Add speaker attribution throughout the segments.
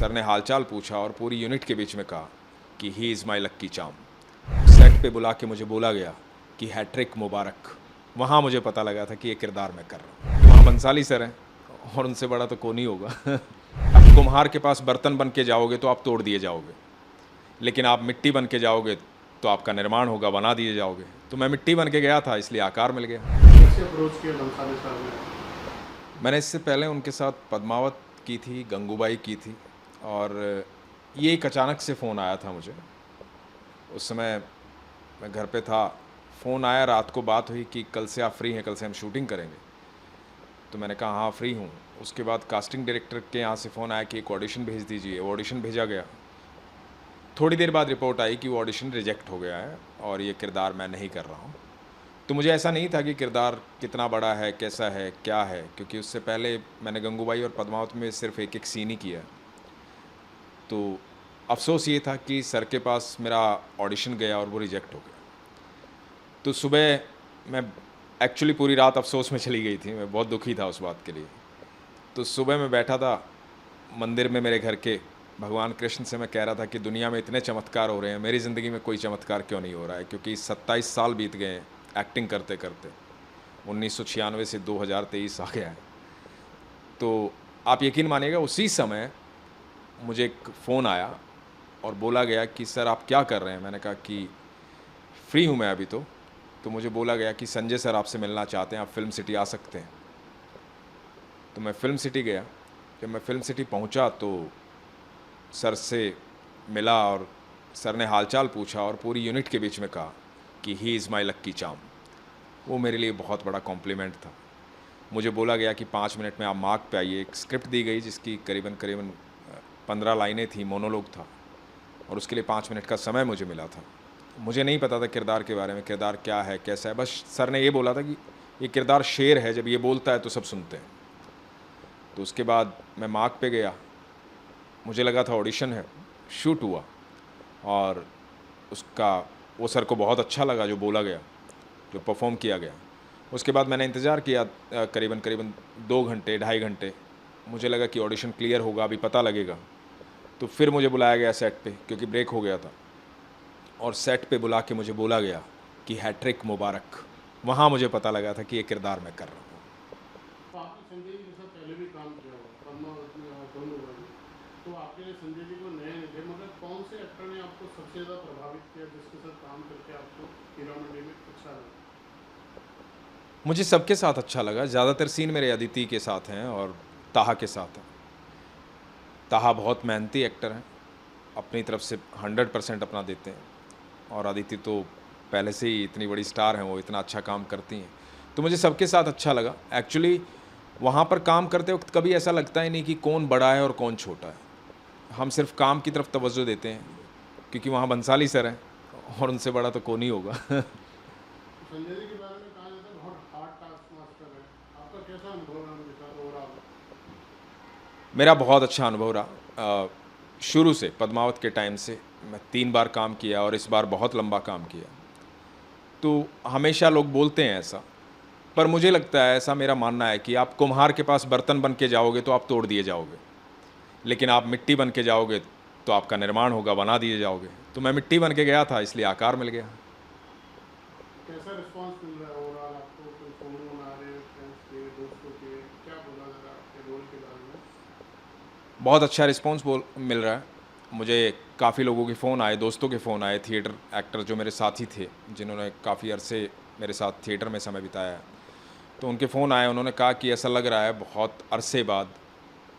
Speaker 1: Sir ने हालचाल पूछा और पूरी यूनिट के बीच में कहा कि he is my lucky charm. Set पे बुला के मुझे बोला गया कि हैट्रिक मुबारक। वहाँ मुझे पता लगा था कि ये किरदार मैं कर रहा हूँ। वहाँ बंसाली सर हैं और उनसे बड़ा तो कौन ही होगा। अब कुम्हार के पास बर्तन बन के जाओगे तो आप तोड़ दिए जाओगे, लेकिन आप मिट्टी बन के जाओगे तो आपका निर्माण होगा, बना दिए जाओगे। तो मैं मिट्टी बन के गया था, इसलिए आकार मिल गया।
Speaker 2: कैसे अप्रोच किया बंसाली साहब ने?
Speaker 1: मैंने इससे पहले उनके साथ पद्मावत की थी, गंगूबाई की थी, और ये एक अचानक से फ़ोन आया था मुझे। उस समय मैं घर पे था, फ़ोन आया, रात को बात हुई कि कल से आप फ्री हैं, कल से हम शूटिंग करेंगे। तो मैंने कहा हाँ फ्री हूँ। उसके बाद कास्टिंग डायरेक्टर के यहाँ से फ़ोन आया कि एक ऑडिशन भेज दीजिए। वो ऑडिशन भेजा गया। थोड़ी देर बाद रिपोर्ट आई कि वो ऑडिशन रिजेक्ट हो गया है और ये किरदार मैं नहीं कर रहा हूँ। तो मुझे ऐसा नहीं था कि किरदार कितना बड़ा है, कैसा है, क्या है, क्योंकि उससे पहले मैंने गंगूबाई और पद्मावत में सिर्फ एक एक सीन ही किया। तो अफ़सोस ये था कि सर के पास मेरा ऑडिशन गया और वो रिजेक्ट हो गया। तो सुबह मैं एक्चुअली पूरी रात अफ़सोस में चली गई थी, मैं बहुत दुखी था उस बात के लिए। तो सुबह मैं बैठा था मंदिर में मेरे घर के, भगवान कृष्ण से मैं कह रहा था कि दुनिया में इतने चमत्कार हो रहे हैं, मेरी ज़िंदगी में कोई चमत्कार क्यों नहीं हो रहा है, क्योंकि 27 साल बीत गए हैं एक्टिंग करते करते। 1996 से 2023 आ गया है। तो आप यकीन मानिएगा उसी समय मुझे एक फ़ोन आया और बोला गया कि सर आप क्या कर रहे हैं? मैंने कहा कि फ्री हूँ मैं अभी तो मुझे बोला गया कि संजय सर आपसे मिलना चाहते हैं, आप फिल्म सिटी आ सकते हैं। तो मैं फिल्म सिटी गया। जब मैं फिल्म सिटी पहुंचा तो सर से मिला और सर ने हालचाल पूछा और पूरी यूनिट के बीच में कहा कि he is my lucky charm. वो मेरे लिए बहुत बड़ा कॉम्प्लीमेंट था। मुझे बोला गया कि 5 मिनट में आप मार्क पे आइए। एक स्क्रिप्ट दी गई जिसकी करीबन 15 लाइनें थी, मोनोलॉग था, और उसके लिए 5 मिनट का समय मुझे मिला था। मुझे नहीं पता था किरदार के बारे में, किरदार क्या है, कैसा है। बस सर ने ये बोला था कि ये किरदार शेर है, जब ये बोलता है तो सब सुनते हैं। तो उसके बाद मैं मार्क पे गया। मुझे लगा था ऑडिशन है, शूट हुआ, और उसका वो सर को बहुत अच्छा लगा जो बोला गया, जो परफॉर्म किया गया। उसके बाद मैंने इंतज़ार किया करीबन 2 घंटे, ढाई घंटे। मुझे लगा कि ऑडिशन क्लियर होगा, अभी पता लगेगा। तो फिर मुझे बुलाया गया सेट पे, क्योंकि ब्रेक हो गया था, और सेट पे बुला के मुझे बोला गया कि हैट्रिक मुबारक। वहाँ मुझे पता लगा था कि ये किरदार मैं कर रहा हूँ।
Speaker 2: तो आपने संजय जी के साथ पहले भी काम किया हुआ, पद्मावत में और गंगूबाई में। तो आपके लिए संजय जी को नए नहीं थे, मगर कौन से एक्टर ने आपको सबसे ज़्यादा प्रभावित किया, जिसके साथ काम करके आपको हीरो मंडी में अच्छा लगा?
Speaker 1: मुझे सबके साथ अच्छा लगा। ज़्यादातर सीन मेरे अदिति के साथ हैं और ताहा के साथ हैं। ताहा बहुत मेहनती एक्टर हैं, अपनी तरफ से 100% अपना देते हैं, और अदिति तो पहले से ही इतनी बड़ी स्टार हैं, वो इतना अच्छा काम करती हैं। तो मुझे सबके साथ अच्छा लगा। एक्चुअली वहाँ पर काम करते वक्त कभी ऐसा लगता ही नहीं कि कौन बड़ा है और कौन छोटा है। हम सिर्फ काम की तरफ तवज्जो देते हैं, क्योंकि वहाँ बंसाली सर हैं और उनसे बड़ा तो कौन ही होगा।
Speaker 2: तो संजय जी के बारे में कहा जाता है बहुत हार्ड टास्क मास्टर है, आपका कैसा अनुभव है उनके साथ ओवरऑल?
Speaker 1: मेरा बहुत अच्छा अनुभव रहा। शुरू से पद्मावत के टाइम से मैं 3 बार काम किया और इस बार बहुत लंबा काम किया। तो हमेशा लोग बोलते हैं ऐसा, पर मुझे लगता है, ऐसा मेरा मानना है कि आप कुम्हार के पास बर्तन बन के जाओगे तो आप तोड़ दिए जाओगे, लेकिन आप मिट्टी बन के जाओगे तो आपका निर्माण होगा, बना दिए जाओगे। तो मैं मिट्टी बन के गया था, इसलिए आकार मिल गया।
Speaker 2: कैसा रिस्पांस मिल रहा है ओवरऑल आपको? कोई फोन आ रहे हैं फ्रेंड्स के, दोस्तों के, क्या बोला जा रहा है आपके रोल के बारे में?
Speaker 1: बहुत अच्छा रिस्पॉन्स मिल रहा है। मुझे काफ़ी लोगों के फ़ोन आए, दोस्तों के फ़ोन आए, थिएटर एक्टर जो मेरे साथी थे, जिन्होंने काफ़ी अरसे मेरे साथ थिएटर में समय बिताया है, तो उनके फ़ोन आए। उन्होंने कहा कि ऐसा लग रहा है बहुत अरसे बाद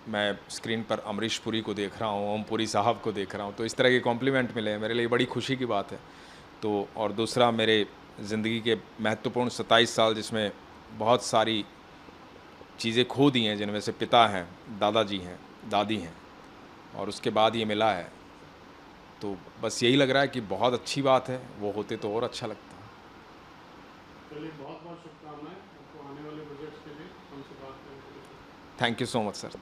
Speaker 1: मैं स्क्रीन पर अमरीश पुरी को देख रहा हूँ, ओम पुरी साहब को देख रहा हूँ। तो इस तरह के कॉम्प्लीमेंट मिले हैं, मेरे लिए बड़ी खुशी की बात है। तो और दूसरा, मेरे ज़िंदगी के महत्वपूर्ण 27 साल, जिसमें बहुत सारी चीज़ें खो दी हैं, जिनमें से पिता हैं, दादाजी हैं, दादी हैं, और उसके बाद ये मिला है। तो बस यही लग रहा है कि बहुत अच्छी बात है, वो होते तो और अच्छा लगता।
Speaker 2: चलिए, बहुत बहुत शुभकामनाएं आपको आने वाले प्रोजेक्ट्स के लिए, हमसे बात करने के लिए।
Speaker 1: Thank you so much sir.